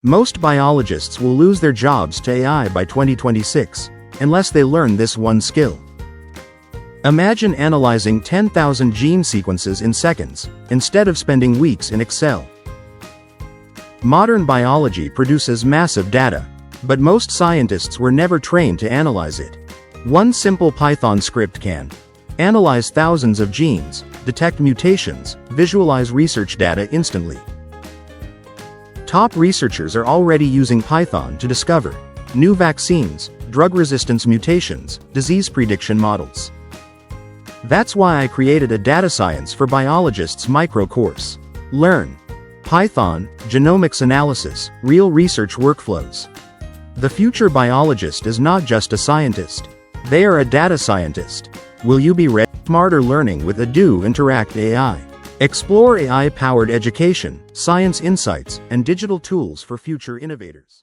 Most biologists will lose their jobs to AI by 2026, unless they learn this one skill. Imagine analyzing 10,000 gene sequences in seconds, instead of spending weeks in Excel. Modern biology produces massive data, but most scientists were never trained to analyze it. One simple Python script can analyze thousands of genes, detect mutations, visualize research data instantly. Top researchers are already using Python to discover new vaccines, drug resistance mutations, disease prediction models. That's why I created a Data Science for Biologists micro course. Learn Python, genomics analysis, real research workflows. The future biologist is not just a scientist. They are a data scientist. Will you be ready? Smarter learning with EduInteractAI. Explore AI-powered education, science insights, and digital tools for future innovators.